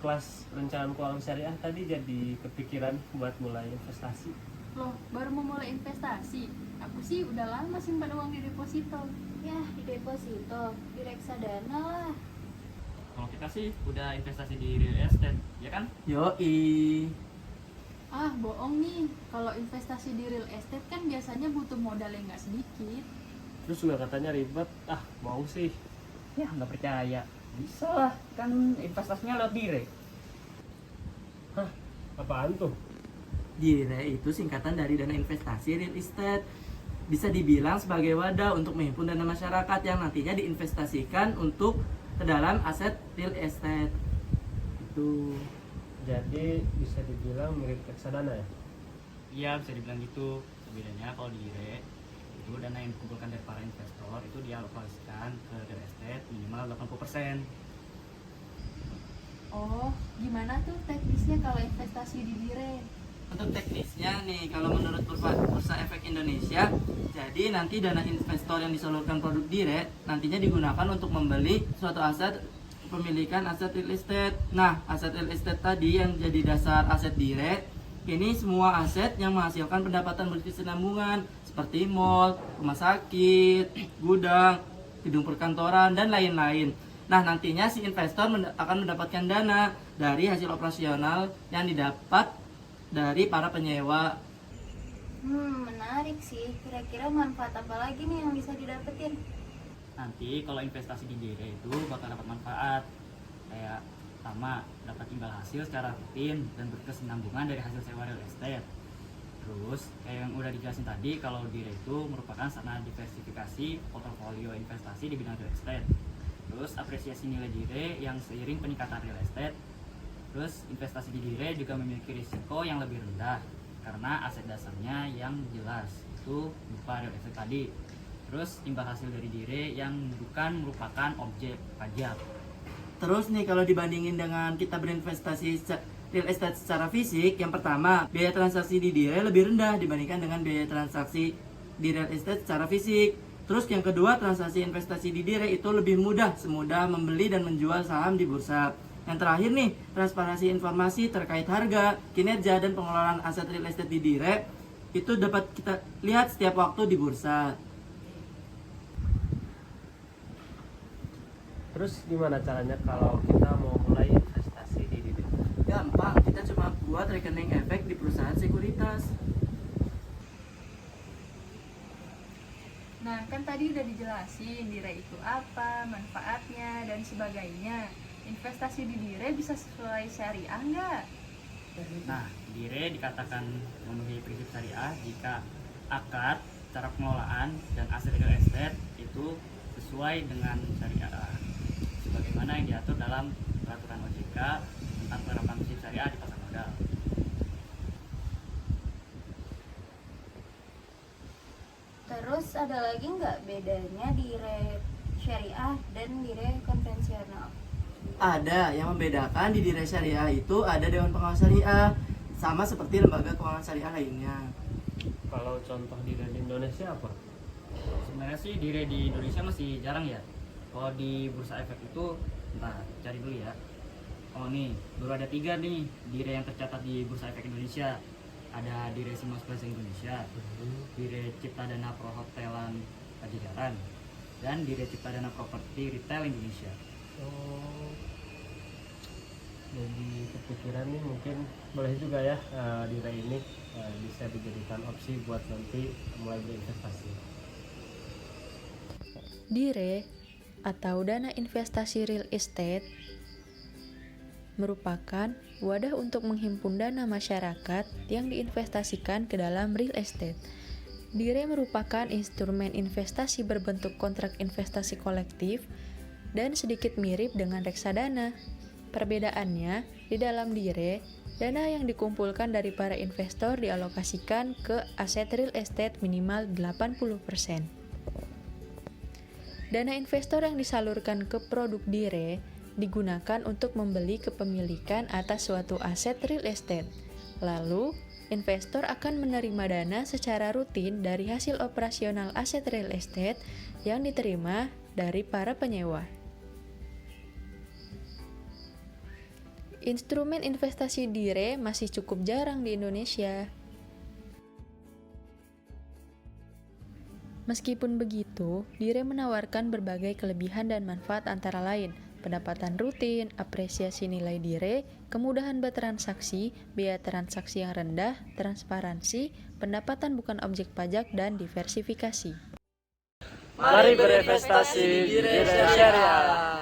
kelas perencanaan keuangan syariah tadi jadi kepikiran buat mulai investasi. Loh, baru mau mulai investasi? Aku sih udah lama simpan uang di deposito. Ya, di deposito, di reksadana lah. Kalau kita sih udah investasi di real estate, ya kan? Yoi. Ah, bohong nih. Kalau investasi di real estate kan biasanya butuh modal yang nggak sedikit. Terus juga katanya ribet. Ah, mau sih. Ya nggak percaya. Bisa lah, kan investasinya lewat Dire. Hah, apaan tuh? Dire itu singkatan dari dana investasi real estate. Bisa dibilang sebagai wadah untuk menghimpun dana masyarakat yang nantinya diinvestasikan untuk ke dalam aset real estate. Itu. Jadi bisa dibilang mirip reksadana ya? Iya, bisa dibilang gitu. Bedanya kalau di IRE itu dana yang dikumpulkan dari para investor itu dialokasikan ke real estate minimal 80%. Oh, gimana tuh teknisnya kalau investasi di Dire? Untuk teknisnya nih, kalau menurut Bursa Efek Indonesia, jadi nanti dana investor yang disalurkan produk Dire nantinya digunakan untuk membeli suatu aset pemilikan aset real estate. Nah, aset real estate tadi yang jadi dasar aset Dire, ini semua aset yang menghasilkan pendapatan berkesinambungan seperti mall, rumah sakit, gudang, gedung perkantoran, dan lain-lain. Nah, nantinya si investor akan mendapatkan dana dari hasil operasional yang didapat dari para penyewa. Menarik sih. Kira-kira manfaat apa lagi nih yang bisa didapetin? Nanti kalau investasi di Dire itu bakal dapat manfaat. Kayak pertama, dapat imbal hasil secara rutin dan berkesinambungan dari hasil sewa real estate. Terus, kayak yang udah dijelasin tadi, kalau Dire itu merupakan sarana diversifikasi portofolio investasi di bidang real estate. Terus, apresiasi nilai Dire yang seiring peningkatan real estate. Terus, investasi di Dire juga memiliki risiko yang lebih rendah karena aset dasarnya yang jelas, itu berupa real estate tadi. Terus, imbal hasil dari Dire yang bukan merupakan objek pajak. Terus nih, kalau dibandingin dengan kita berinvestasi real estate secara fisik, yang pertama, biaya transaksi di Dire lebih rendah dibandingkan dengan biaya transaksi di real estate secara fisik. Terus yang kedua, transaksi investasi di Dire itu lebih mudah, semudah membeli dan menjual saham di bursa. Yang terakhir nih, transparansi informasi terkait harga, kinerja, dan pengelolaan aset real estate di Dire itu dapat kita lihat setiap waktu di bursa. Terus gimana caranya kalau kita mau mulai investasi di Dire? Gampang, kita cuma buat rekening efek di perusahaan sekuritas. Nah, kan tadi udah dijelasin Dire itu apa, manfaatnya, dan sebagainya. Investasi di Dire bisa sesuai syariah nggak? Nah, Dire dikatakan memenuhi prinsip syariah jika akad, cara pengelolaan, dan aset real estate itu sesuai dengan syariah sebagaimana yang diatur dalam peraturan OJK tentang penerapan prinsip syariah di pasar modal. Terus ada lagi nggak bedanya Dire syariah dan Dire konvensional? Ada, yang membedakan di Dire Syariah itu ada Dewan Pengawas Syariah, sama seperti lembaga keuangan syariah lainnya. Kalau contoh Dire di Indonesia apa? Sebenarnya sih Dire di Indonesia masih jarang ya. Kalau di Bursa Efek itu, nah cari dulu ya. Oh nih, baru ada 3 nih Dire yang tercatat di Bursa Efek Indonesia. Ada Dire Simas Plaza Indonesia, Dire Cipta Dana Perhotelan Pajajaran, dan Dire Cipta Dana Properti Retail Indonesia. Oh, jadi kepikiran nih mungkin boleh juga ya Dire ini bisa dijadikan opsi buat nanti mulai berinvestasi. Dire atau dana investasi real estate merupakan wadah untuk menghimpun dana masyarakat yang diinvestasikan ke dalam real estate. Dire merupakan instrumen investasi berbentuk kontrak investasi kolektif dan sedikit mirip dengan reksadana. Perbedaannya, di dalam Dire, dana yang dikumpulkan dari para investor dialokasikan ke aset real estate minimal 80%. Dana investor yang disalurkan ke produk Dire digunakan untuk membeli kepemilikan atas suatu aset real estate. Lalu, investor akan menerima dana secara rutin dari hasil operasional aset real estate yang diterima dari para penyewa. Instrumen investasi DIRE masih cukup jarang di Indonesia. Meskipun begitu, DIRE menawarkan berbagai kelebihan dan manfaat antara lain pendapatan rutin, apresiasi nilai DIRE, kemudahan bertransaksi, biaya transaksi yang rendah, transparansi, pendapatan bukan objek pajak, dan diversifikasi. Mari berinvestasi di Dire Syariah.